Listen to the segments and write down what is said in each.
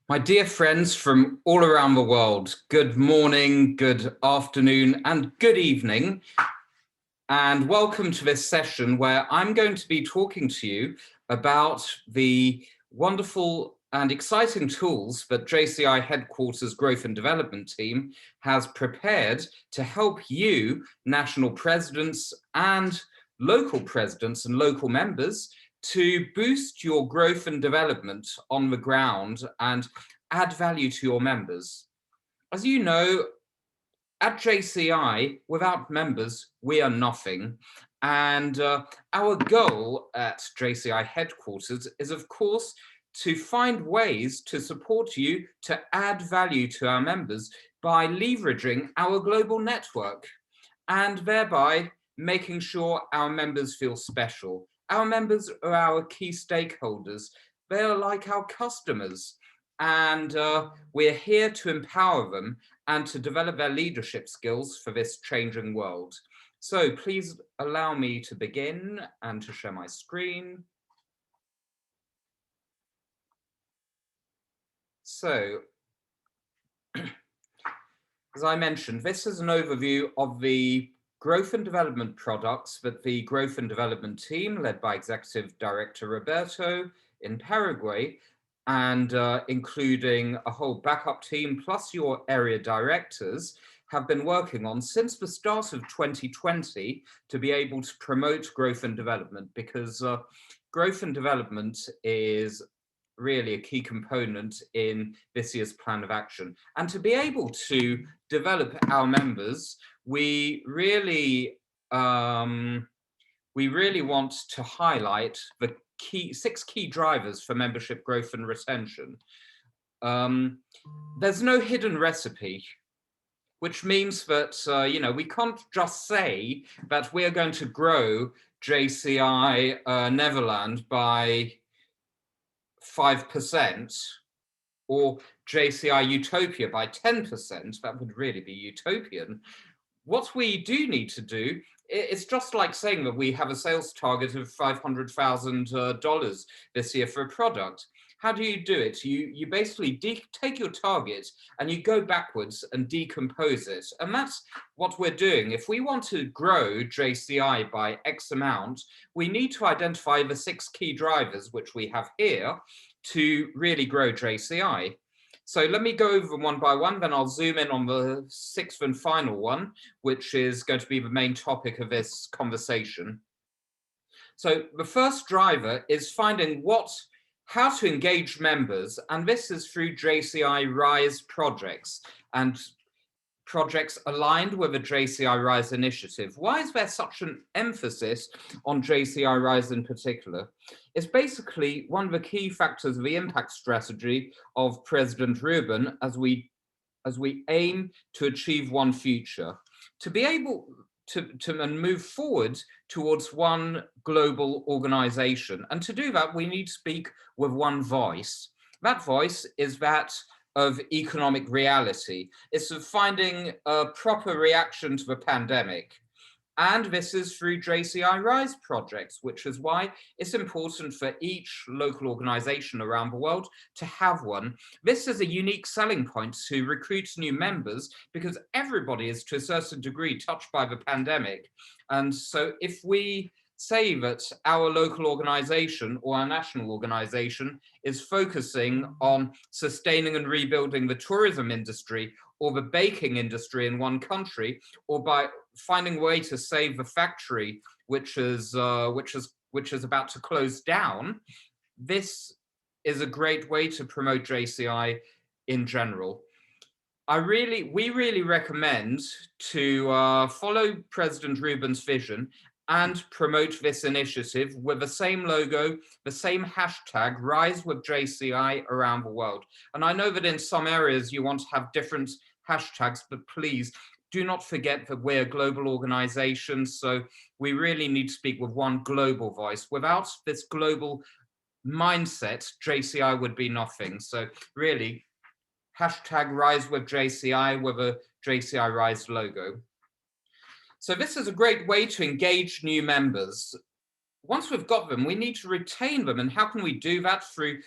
My dear friends from all around the world, good morning, good afternoon, and good evening, and welcome to this session where I'm going to be talking to you about the wonderful and exciting tools that JCI Headquarters Growth and Development Team has prepared to help you, national presidents and local presidents and local members, to boost your growth and development on the ground and add value to your members. As you know, at JCI, without members, we are nothing. And our goal at JCI headquarters is, of course, to find ways to support you to add value to our members by leveraging our global network and thereby making sure our members feel special. Our members are our key stakeholders. They are like our customers, and we're here to empower them and to develop their leadership skills for this changing world. So please allow me to begin and to share my screen. So, as I mentioned, this is an overview of the growth and development products that the growth and development team, led by Executive Director Roberto in Paraguay, and including a whole backup team, plus your area directors, have been working on since the start of 2020 to be able to promote growth and development, because growth and development is really a key component in this year's plan of action. And to be able to develop our members, we really want to highlight the six key drivers for membership growth and retention. There's no hidden recipe, which means that we can't just say that we're going to grow JCI Netherlands by 5% or JCI Utopia by 10%. That would really be utopian. What we do need to do, it's just like saying that we have a sales target of $500,000 this year for a product. How do you do it? You basically take your target and you go backwards and decompose it. And that's what we're doing. If we want to grow JCI by X amount, we need to identify the six key drivers, which we have here, to really grow JCI. So let me go over them one by one, then I'll zoom in on the sixth and final one, which is going to be the main topic of this conversation. So the first driver is finding how to engage members, and this is through JCI Rise projects and projects aligned with the JCI Rise initiative. Why is there such an emphasis on JCI Rise in particular? It's basically one of the key factors of the impact strategy of President Ruben as we aim to achieve one future. To be able to move forward towards one global organization. And to do that, we need to speak with one voice. That voice is that of economic reality. It's of finding a proper reaction to the pandemic. And this is through JCI Rise projects, which is why it's important for each local organization around the world to have one. This is a unique selling point to recruit new members because everybody is to a certain degree touched by the pandemic. And so if we say that our local organization or our national organization is focusing on sustaining and rebuilding the tourism industry or the baking industry in one country, or by finding a way to save the factory which is about to close down, this is a great way to promote JCI in general. We really recommend to follow President Ruben's vision and promote this initiative with the same logo, the same hashtag, Rise with JCI around the world. And I know that in some areas you want to have different hashtags, but please do not forget that we're a global organization, so we really need to speak with one global voice. Without this global mindset, JCI would be nothing. So really, hashtag Rise with JCI with a JCI Rise logo. So this is a great way to engage new members. Once we've got them, we need to retain them. And how can we do that? Through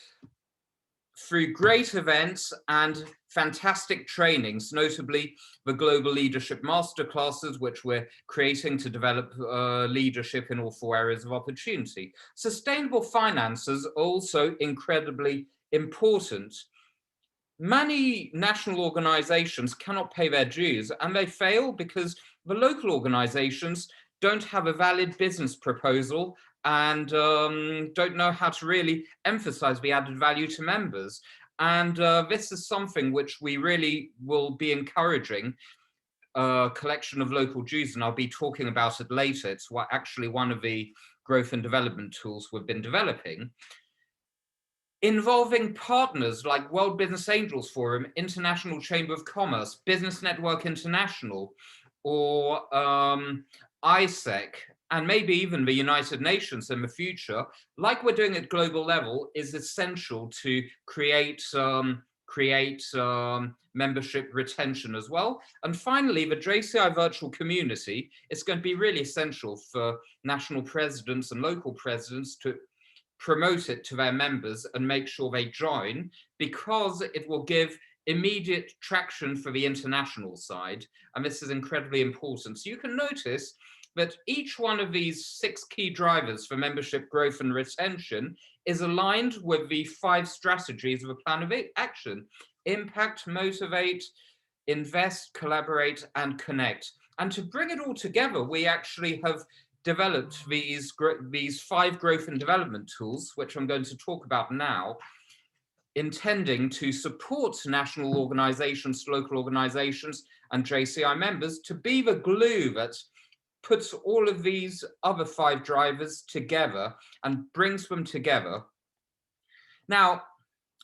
through great events and fantastic trainings, notably the Global Leadership Masterclasses, which we're creating to develop leadership in all 4 areas of opportunity. Sustainable finances are also incredibly important. Many national organizations cannot pay their dues, and they fail because the local organizations don't have a valid business proposal and don't know how to really emphasize the added value to members. And this is something which we really will be encouraging, collection of local dues, and I'll be talking about it later. It's actually one of the growth and development tools we've been developing, involving partners like World Business Angels Forum, International Chamber of Commerce, Business Network International, or ISEC, and maybe even the United Nations in the future, like we're doing at global level, is essential to create membership retention as well. And finally, the JCI virtual community is going to be really essential for national presidents and local presidents to promote it to their members and make sure they join, because it will give immediate traction for the international side. And this is incredibly important. So you can notice that each one of these 6 key drivers for membership growth and retention is aligned with the 5 strategies of a plan of action: impact, motivate, invest, collaborate, and connect. And to bring it all together, we actually have developed these 5 growth and development tools, which I'm going to talk about now, intending to support national organizations, local organizations, and JCI members to be the glue that puts all of these other 5 drivers together and brings them together. Now,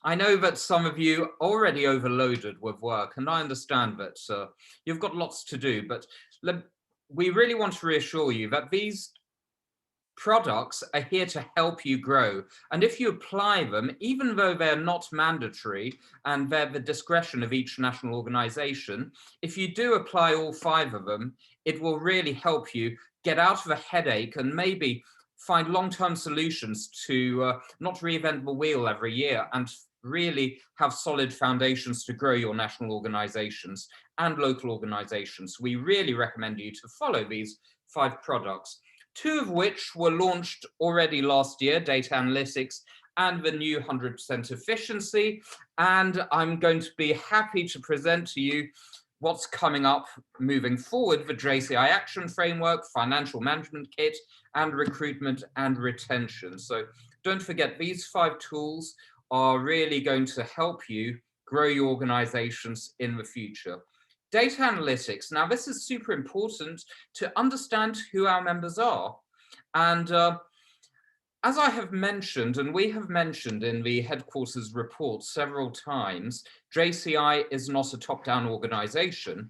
I know that some of you are already overloaded with work, and I understand that you've got lots to do, but we really want to reassure you that these products are here to help you grow. And if you apply them, even though they're not mandatory and they're the discretion of each national organization, if you do apply all 5 of them, it will really help you get out of a headache and maybe find long-term solutions to not reinvent the wheel every year, and really have solid foundations to grow your national organizations and local organizations. We really recommend you to follow these 5 products, 2 of which were launched already last year: data analytics and the new 100% efficiency. And I'm going to be happy to present to you what's coming up moving forward: the JCI Action Framework, Financial Management Kit, and Recruitment and Retention. So don't forget, these 5 tools are really going to help you grow your organizations in the future. Data analytics. Now, this is super important to understand who our members are. And as I have mentioned, and we have mentioned in the headquarters report several times, JCI is not a top-down organization.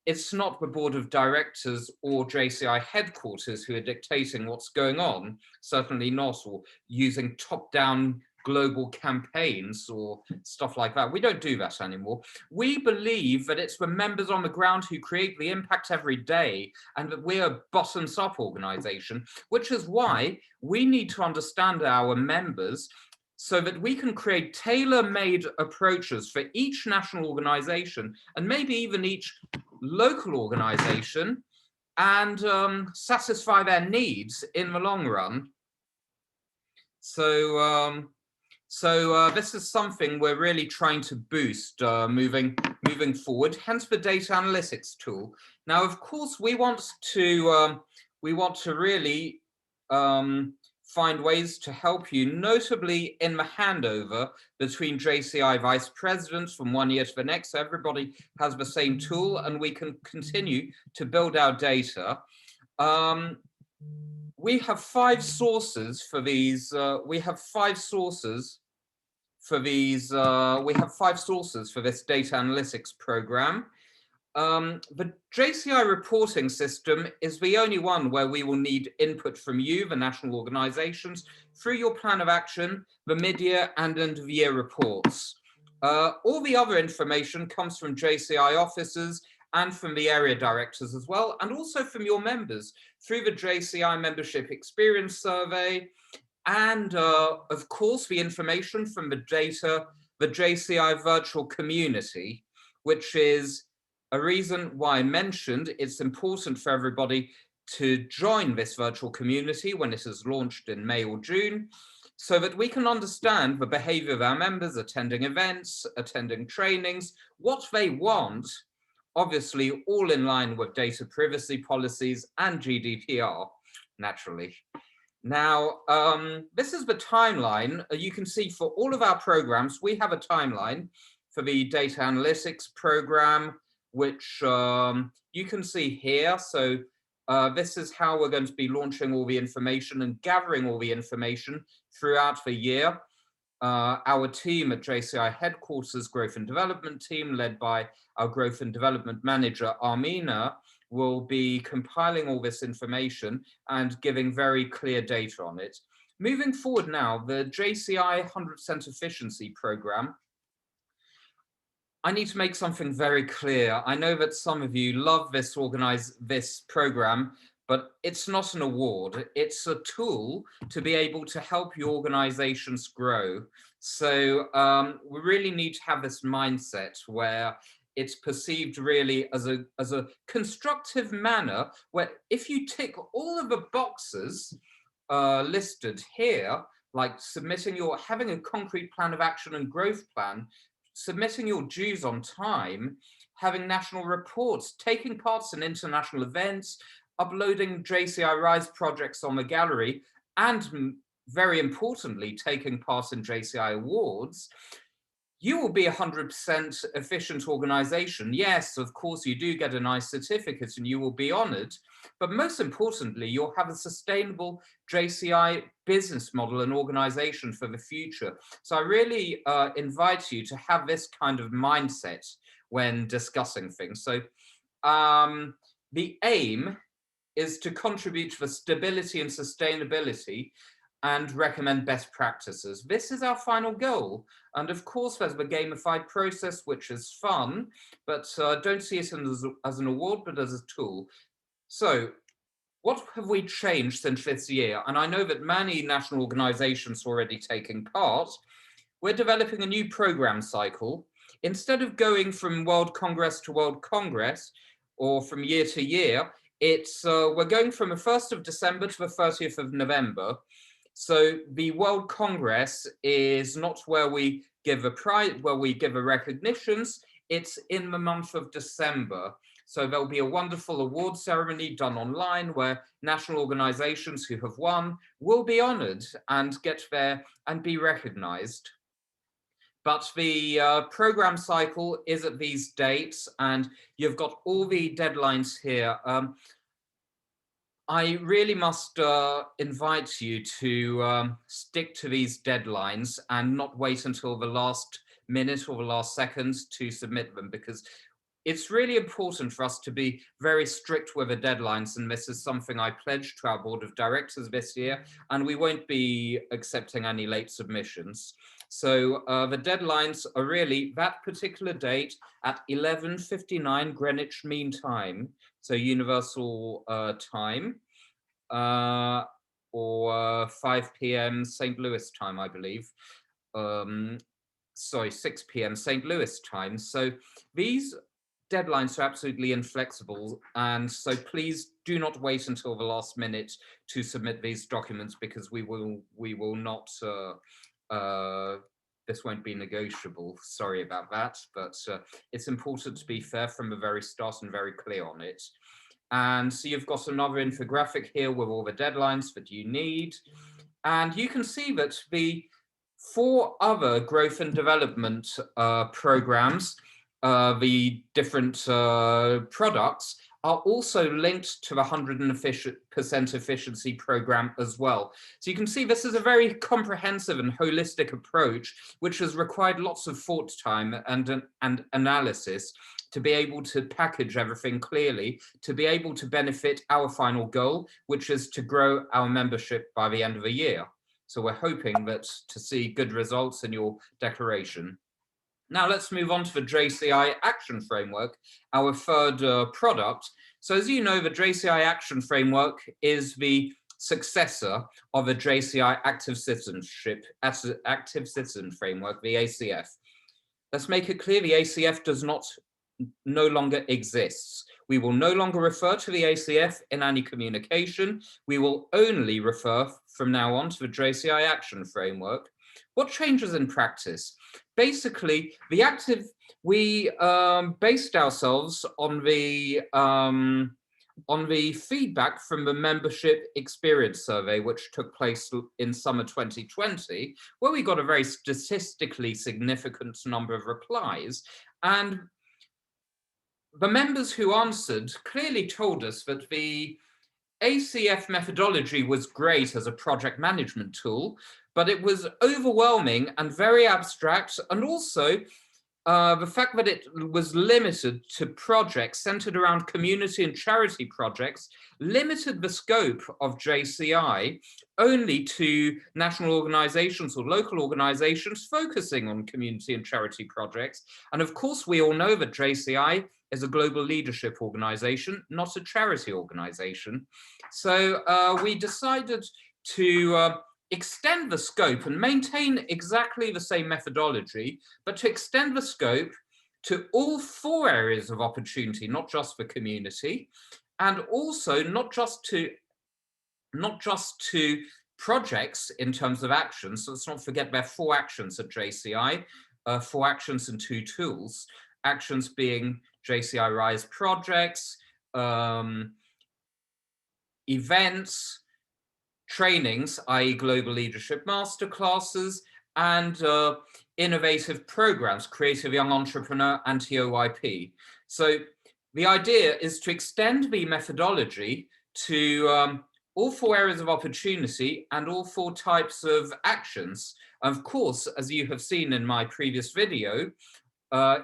It's not the board of directors or JCI headquarters who are dictating what's going on, certainly not, or using top-down global campaigns or stuff like that. We don't do that anymore. We believe that it's the members on the ground who create the impact every day, and that we're a bottoms-up organization, which is why we need to understand our members so that we can create tailor-made approaches for each national organization and maybe even each local organization, and satisfy their needs in the long run. So this is something we're really trying to boost moving forward, hence the data analytics tool. Now, of course, we want to really find ways to help you, notably in the handover between JCI vice presidents from one year to the next. So everybody has the same tool, and we can continue to build our data. We have 5 sources for these. We have 5 sources for this data analytics program. The JCI reporting system is the only one where we will need input from you, the national organizations, through your plan of action, the mid-year and end-of-year reports. All the other information comes from JCI officers and from the area directors as well, and also from your members through the JCI Membership Experience Survey, and of course the information from the data the JCI virtual community, which is a reason why I mentioned it's important for everybody to join this virtual community when it is launched in May or June, so that we can understand the behavior of our members attending events, attending trainings, what they want, obviously all in line with data privacy policies and GDPR, naturally. Now, this is the timeline. You can see for all of our programs, we have a timeline for the data analytics program, which you can see here. So this is how we're going to be launching all the information and gathering all the information throughout the year. Our team at JCI headquarters, growth and development team, led by our growth and development manager, Armina, will be compiling all this information and giving very clear data on it. Moving forward now, the JCI 100% efficiency program. I need to make something very clear. I know that some of you love this program, but it's not an award. It's a tool to be able to help your organizations grow. So we really need to have this mindset where it's perceived really as a constructive manner, where if you tick all of the boxes listed here, like having a concrete plan of action and growth plan, submitting your dues on time, having national reports, taking part in international events, uploading JCI Rise projects on the gallery, and very importantly, taking part in JCI awards, you will be a 100% efficient organization. Yes, of course, you do get a nice certificate and you will be honored, but most importantly, you'll have a sustainable JCI business model and organization for the future. So I really invite you to have this kind of mindset when discussing things. So the aim is to contribute to the stability and sustainability and recommend best practices. This is our final goal. And of course, there's the gamified process, which is fun, but don't see it as an award, but as a tool. So what have we changed since this year? And I know that many national organizations are already taking part. We're developing a new program cycle. Instead of going from World Congress to World Congress, or from year to year, we're going from the 1st of December to the 30th of November. So the World Congress is not where we give a prize, where we give a recognitions. It's in the month of December. So there'll be a wonderful award ceremony done online where national organizations who have won will be honored and get there and be recognized. But the program cycle is at these dates, and you've got all the deadlines here. I really must invite you to stick to these deadlines and not wait until the last minute or the last seconds to submit them, because it's really important for us to be very strict with the deadlines, and this is something I pledged to our board of directors this year, and we won't be accepting any late submissions. So the deadlines are really that particular date at 11:59 Greenwich Mean Time, so universal time, or 5 p.m. St. Louis time, I believe. Sorry, 6 p.m. St. Louis time. So these deadlines are absolutely inflexible, and so please do not wait until the last minute to submit these documents, because we will not this won't be negotiable. Sorry about that, but it's important to be fair from the very start and very clear on it. And so you've got another infographic here with all the deadlines that you need, and you can see that the 4 other growth and development programs, the different products, are also linked to the 100% efficiency program as well. So you can see this is a very comprehensive and holistic approach, which has required lots of thought time and analysis to be able to package everything clearly, to be able to benefit our final goal, which is to grow our membership by the end of the year. So we're hoping that to see good results in your declaration. Now let's move on to the JCI Action Framework, our third product. So as you know, the JCI Action Framework is the successor of the JCI Active Citizen Framework, the ACF. Let's make it clear the ACF no longer exists. We will no longer refer to the ACF in any communication. We will only refer from now on to the JCI action framework. What changes in practice? Basically, we based ourselves on the feedback from the membership experience survey, which took place in summer 2020, where we got a very statistically significant number of replies. And the members who answered clearly told us that the ACF methodology was great as a project management tool, but it was overwhelming and very abstract, and also the fact that it was limited to projects centered around community and charity projects limited the scope of JCI only to national organizations or local organizations focusing on community and charity projects. And of course, we all know that JCI is a global leadership organization, not a charity organization. So we decided to extend the scope and maintain exactly the same methodology, but to extend the scope to all 4 areas of opportunity, not just for community, and also not just to projects in terms of actions. So let's not forget there are 4 actions at JCI, 4 actions and 2 tools. Actions being JCI Rise projects, events, trainings, i.e. global leadership masterclasses, and innovative programs, Creative Young Entrepreneur and TOYP. So the idea is to extend the methodology to all 4 areas of opportunity and all 4 types of actions. Of course, as you have seen in my previous video,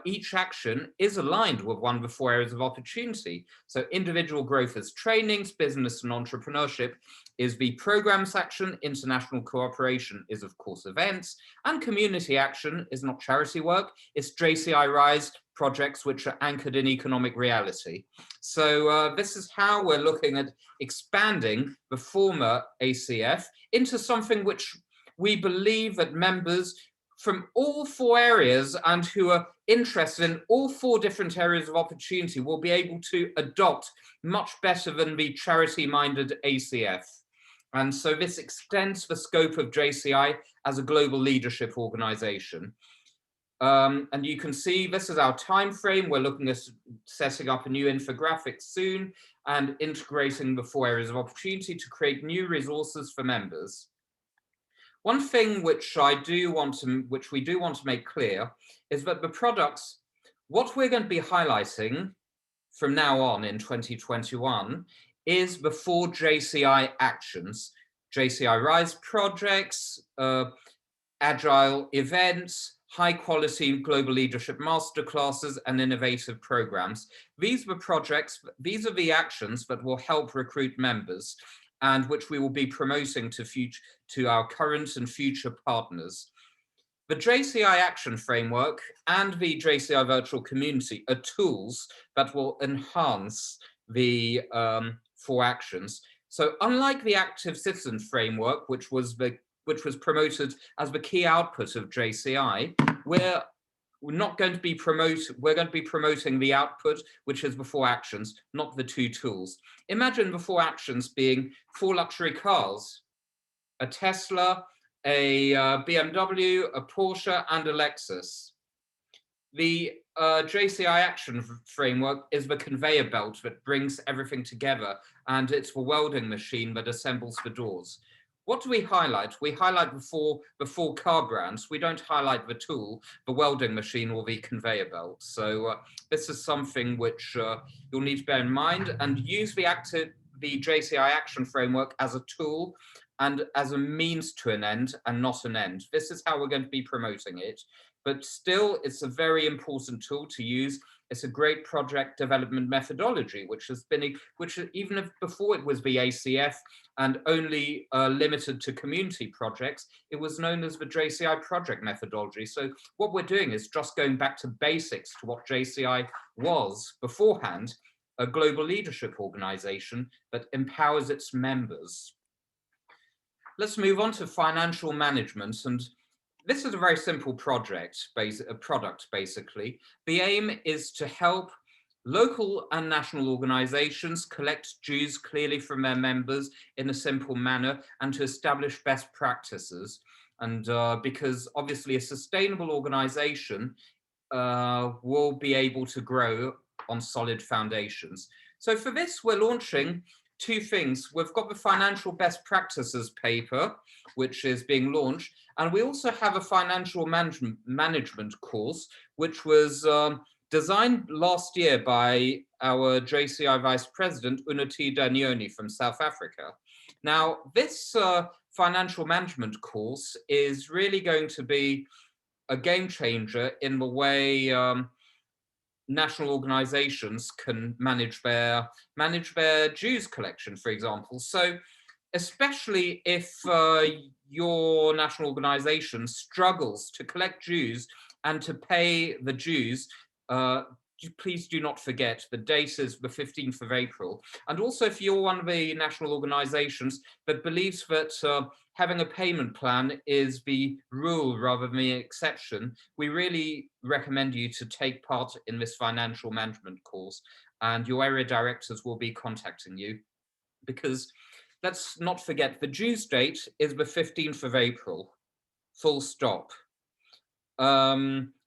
each action is aligned with one of the 4 areas of opportunity. So individual growth as trainings, business and entrepreneurship is the programs action, international cooperation is of course events, and community action is not charity work, it's JCI Rise projects which are anchored in economic reality. So this is how we're looking at expanding the former ACF into something which we believe that members from all 4 areas and who are interested in all 4 different areas of opportunity will be able to adopt much better than the charity-minded ACF. And so this extends the scope of JCI as a global leadership organization. And you can see this is our time frame. We're looking at setting up a new infographic soon and integrating the 4 areas of opportunity to create new resources for members. One thing which we do want to make clear is that the products, what we're going to be highlighting from now on in 2021 is the 4 JCI actions: JCI Rise projects, agile events, high quality global leadership masterclasses, and innovative programs. These are the actions that will help recruit members and which we will be promoting to our current and future partners. The JCI action framework and the JCI virtual community are tools that will enhance the 4 actions. So unlike the active citizen framework, which was promoted as the key output of JCI, we're going to be promoting the output, which is the 4 actions, not the 2 tools. Imagine the 4 actions being 4 luxury cars: a Tesla, a BMW, a Porsche, and a Lexus. The JCI action framework is the conveyor belt that brings everything together, and it's the welding machine that assembles the doors. What do we highlight? We highlight the four car brands. We don't highlight the tool, the welding machine, or the conveyor belt. So this is something which you'll need to bear in mind, and use the JCI action framework as a tool and as a means to an end and not an end. This is how we're going to be promoting it. But still, it's a very important tool to use. It's a great project development methodology, which even if before it was the ACF and only limited to community projects, it was known as the JCI project methodology. So what we're doing is just going back to basics to what JCI was beforehand, a global leadership organization that empowers its members. Let's move on to financial management. And this is a very simple product, basically. The aim is to help local and national organizations collect dues clearly from their members in a simple manner and to establish best practices. And because obviously a sustainable organization will be able to grow on solid foundations. So for this, we're launching two things. We've got the financial best practices paper, which is being launched, and we also have a financial management course, which was designed last year by our JCI Vice President, Unnati Danioni from South Africa. Now, this financial management course is really going to be a game changer in the way national organizations can manage their dues collection, for example. So especially if your national organization struggles to collect dues and to pay the dues, please do not forget the date is the 15th of April. And also, if you're one of the national organizations that believes that having a payment plan is the rule rather than the exception, we really recommend you to take part in this financial management course, and your area directors will be contacting you, because let's not forget the dues date is the 15th of April, full stop.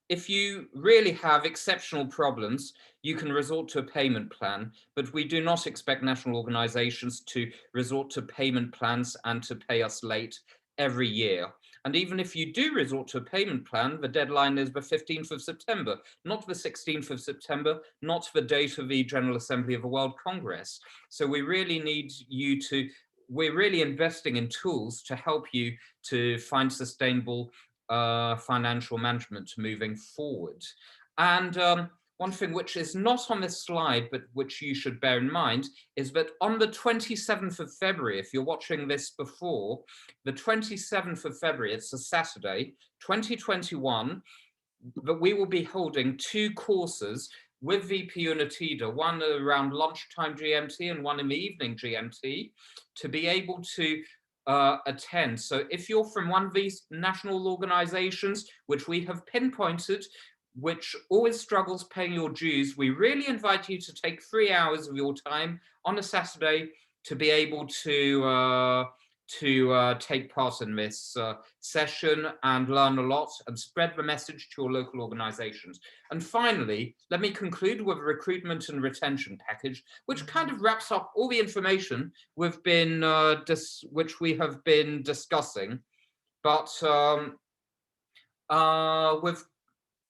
If you really have exceptional problems, you can resort to a payment plan, but we do not expect national organizations to resort to payment plans and to pay us late every year. And even if you do resort to a payment plan, the deadline is the 15th of September, not the 16th of September, not the date of the General Assembly of the World Congress. So we really need you to, we're really investing in tools to help you to find sustainable financial management moving forward. And one thing which is not on this slide, but which you should bear in mind, is that on the 27th of February, if you're watching this before, the 27th of February, it's a Saturday, 2021, that we will be holding two courses with VP Unitida, one around lunchtime GMT and one in the evening GMT, to be able to attend. So if you're from one of these national organizations, which we have pinpointed, which always struggles paying your dues, we really invite you to take 3 hours of your time on a Saturday to be able to take part in this session and learn a lot and spread the message to your local organizations. And finally, let me conclude with a recruitment and retention package, which kind of wraps up all the information we've been which we have been discussing. But with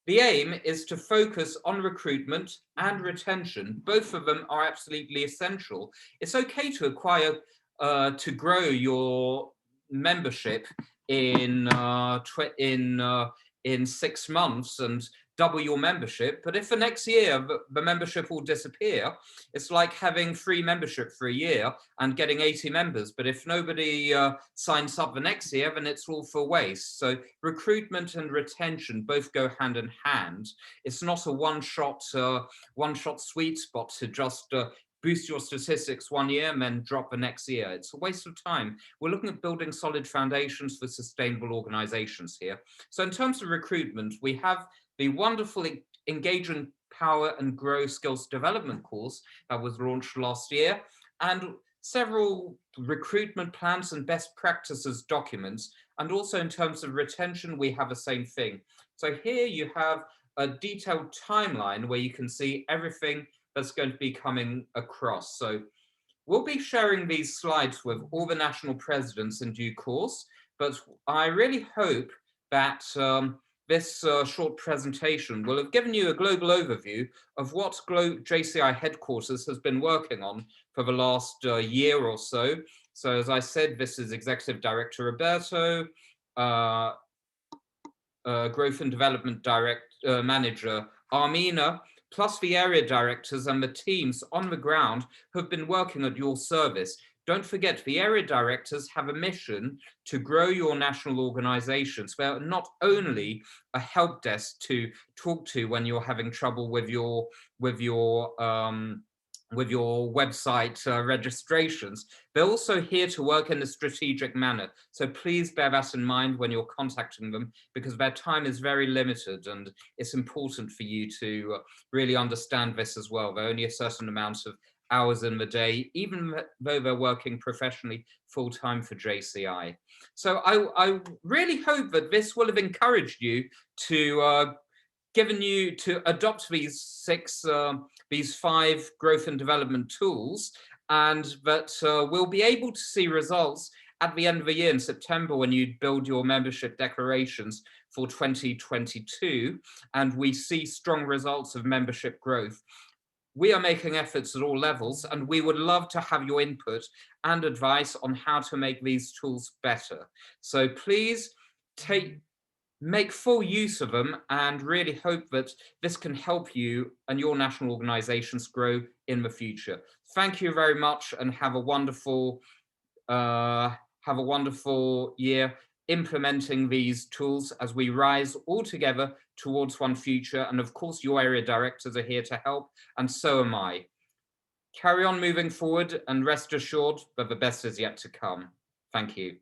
the aim is to focus on recruitment and retention. Both of them are absolutely essential. It's okay to acquire, to grow your membership in 6 months and double your membership. But if the next year the membership will disappear, it's like having free membership for a year and getting 80 members. But if nobody signs up the next year, then it's all for waste. So recruitment and retention both go hand in hand. It's not a one-shot sweet spot to just boost your statistics 1 year and then drop the next year. It's a waste of time. We're looking at building solid foundations for sustainable organizations here. So in terms of recruitment, we have the wonderful Engage and Power and Grow Skills Development course that was launched last year, and several recruitment plans and best practices documents. And also in terms of retention, we have the same thing. So here you have a detailed timeline where you can see everything that's going to be coming across. So we'll be sharing these slides with all the national presidents in due course, but I really hope that this short presentation will have given you a global overview of what JCI headquarters has been working on for the last year or so. So as I said, this is Executive Director Roberto, Growth and Development Manager Armina, plus the area directors and the teams on the ground who have been working at your service. Don't forget, the area directors have a mission to grow your national organizations. They're not only a help desk to talk to when you're having trouble with your with your website registrations. They're also here to work in a strategic manner. So please bear that in mind when you're contacting them, because their time is very limited and it's important for you to really understand this as well. There are only a certain amount of hours in the day, even though they're working professionally full time for JCI. So I really hope that this will have encouraged you to given you to adopt these 5 growth and development tools, and that we'll be able to see results at the end of the year in September when you build your membership declarations for 2022, and we see strong results of membership growth. We are making efforts at all levels, and we would love to have your input and advice on how to make these tools better. So please take make full use of them and really hope that this can help you and your national organizations grow in the future. Thank you very much and have a wonderful year implementing these tools as we rise all together towards one future. And of course, your area directors are here to help, and so am I. Carry on moving forward and rest assured that the best is yet to come. Thank you.